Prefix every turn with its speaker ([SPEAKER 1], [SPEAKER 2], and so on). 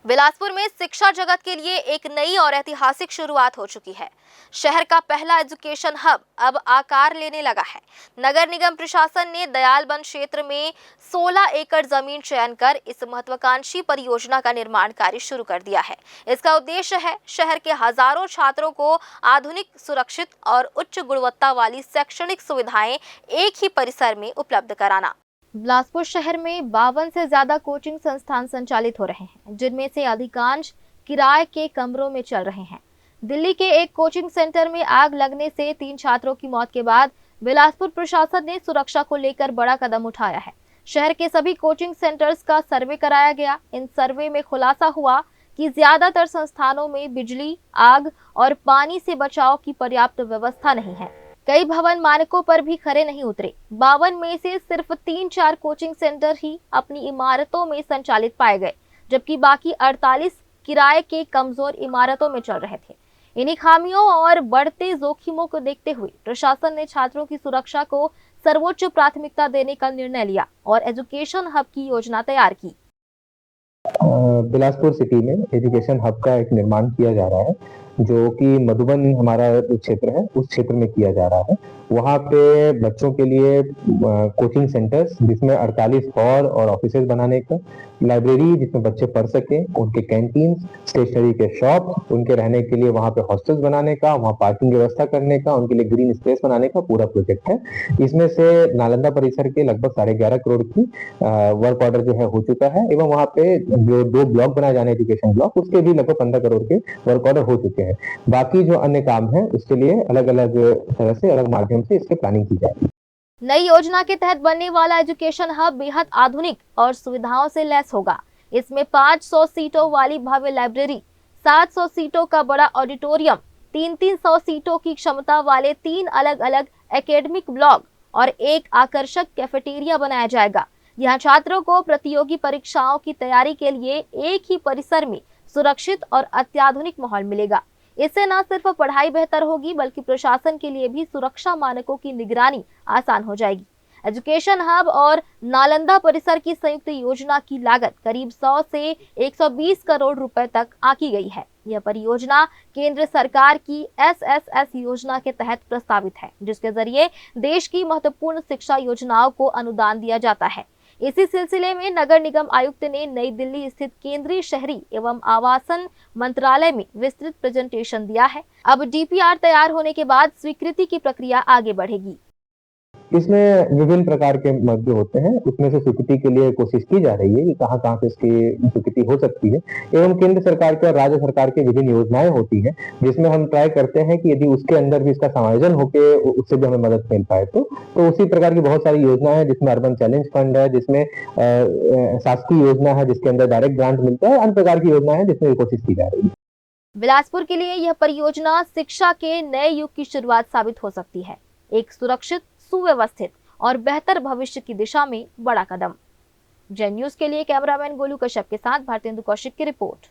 [SPEAKER 1] बिलासपुर में शिक्षा जगत के लिए एक नई और ऐतिहासिक शुरुआत हो चुकी है। शहर का पहला एजुकेशन हब अब आकार लेने लगा है। नगर निगम प्रशासन ने दयालबंद क्षेत्र में 16 एकड़ जमीन चयन कर इस महत्वाकांक्षी परियोजना का निर्माण कार्य शुरू कर दिया है। इसका उद्देश्य है शहर के हजारों छात्रों को आधुनिक, सुरक्षित और उच्च गुणवत्ता वाली शैक्षणिक सुविधाएं एक ही परिसर में उपलब्ध कराना। बिलासपुर शहर में 52 से ज्यादा कोचिंग संस्थान संचालित हो रहे हैं, जिनमें से अधिकांश किराए के कमरों में चल रहे हैं। दिल्ली के एक कोचिंग सेंटर में आग लगने से 3 छात्रों की मौत के बाद बिलासपुर प्रशासन ने सुरक्षा को लेकर बड़ा कदम उठाया है। शहर के सभी कोचिंग सेंटर्स का सर्वे कराया गया। इन सर्वे में खुलासा हुआ कि ज्यादातर संस्थानों में बिजली, आग और पानी से बचाव की पर्याप्त व्यवस्था नहीं है। कई भवन मानकों पर भी खरे नहीं उतरे। 52 में से सिर्फ 3-4 कोचिंग सेंटर ही अपनी इमारतों में संचालित पाए गए, जबकि बाकी 48 किराए के कमजोर इमारतों में चल रहे थे। इन्हीं खामियों और बढ़ते जोखिमों को देखते हुए प्रशासन ने छात्रों की सुरक्षा को सर्वोच्च प्राथमिकता देने का निर्णय लिया और एजुकेशन हब की योजना तैयार की।
[SPEAKER 2] बिलासपुर सिटी में एजुकेशन हब का एक निर्माण किया जा रहा है, जो कि मधुबन हमारा क्षेत्र है, उस क्षेत्र में किया जा रहा है। वहाँ पे बच्चों के लिए कोचिंग सेंटर्स, जिसमें 48 हॉल और ऑफिसेज बनाने का, लाइब्रेरी जिसमें बच्चे पढ़ सके, उनके कैंटीन, स्टेशनरी के शॉप, उनके रहने के लिए वहाँ पे हॉस्टल्स बनाने का, वहाँ पार्किंग व्यवस्था करने का, उनके लिए ग्रीन स्पेस बनाने का पूरा प्रोजेक्ट है। इसमें से नालंदा परिसर के लगभग 11.5 करोड़ की वर्क ऑर्डर जो है हो चुका है, एवं वहाँ पे जो 2 ब्लॉक बनाए जाने एजुकेशन ब्लॉक, उसके भी लगभग 15 करोड़ के वर्क ऑर्डर हो चुके हैं। बाकी जो अन्य काम है उसके लिए अलग अलग तरह से, अलग माध्यम से इसकी प्लानिंग की जाएगी।
[SPEAKER 1] नई योजना के तहत बनने वाला एजुकेशन हब बेहद आधुनिक और सुविधाओं से लैस होगा। इसमें 500 सीटों वाली भव्य लाइब्रेरी, 700 सीटों का बड़ा ऑडिटोरियम, 300 सीटों की क्षमता वाले 3 अलग अलग एकेडमिक ब्लॉक और एक आकर्षक कैफेटेरिया बनाया जाएगा। यहाँ छात्रों को प्रतियोगी परीक्षाओं की तैयारी के लिए एक ही परिसर में सुरक्षित और अत्याधुनिक माहौल मिलेगा। इससे न सिर्फ पढ़ाई बेहतर होगी, बल्कि प्रशासन के लिए भी सुरक्षा मानकों की निगरानी आसान हो जाएगी। एजुकेशन हब और नालंदा परिसर की संयुक्त योजना की लागत करीब 100 से 120 करोड़ रुपए तक आंकी गई है। यह परियोजना केंद्र सरकार की SSS योजना के तहत प्रस्तावित है, जिसके जरिए देश की महत्वपूर्ण शिक्षा योजनाओं को अनुदान दिया जाता है। इसी सिलसिले में नगर निगम आयुक्त ने नई दिल्ली स्थित केंद्रीय शहरी एवं आवासन मंत्रालय में विस्तृत प्रेजेंटेशन दिया है। अब DPR तैयार होने के बाद स्वीकृति की प्रक्रिया आगे बढ़ेगी।
[SPEAKER 2] इसमें विभिन्न प्रकार के मद्दे होते हैं, उसमें से स्वीकृति के लिए कोशिश की जा रही है कि कहाँ से इसकी स्वीकृति हो सकती है, एवं केंद्र सरकार के और राज्य सरकार की विभिन्न योजनाएं होती हैं, जिसमें हम ट्राई करते हैं कि यदि उसके अंदर भी इसका समायोजन होके उससे भी हमें मदद मिल पाए तो उसी प्रकार की बहुत सारी योजनाएं हैं, जिसमें अर्बन चैलेंज फंड है, जिसमें शासकीय योजना है जिसके अंदर डायरेक्ट ग्रांट मिलता है, अन्य प्रकार की योजना है जिसमें कोशिश की जा रही है।
[SPEAKER 1] बिलासपुर के लिए यह परियोजना शिक्षा के नए युग की शुरुआत साबित हो सकती है। एक सुरक्षित, सुव्यवस्थित और बेहतर भविष्य की दिशा में बड़ा कदम। जय न्यूज के लिए कैमरामैन गोलू कश्यप के साथ भारतेंदु कौशिक की रिपोर्ट।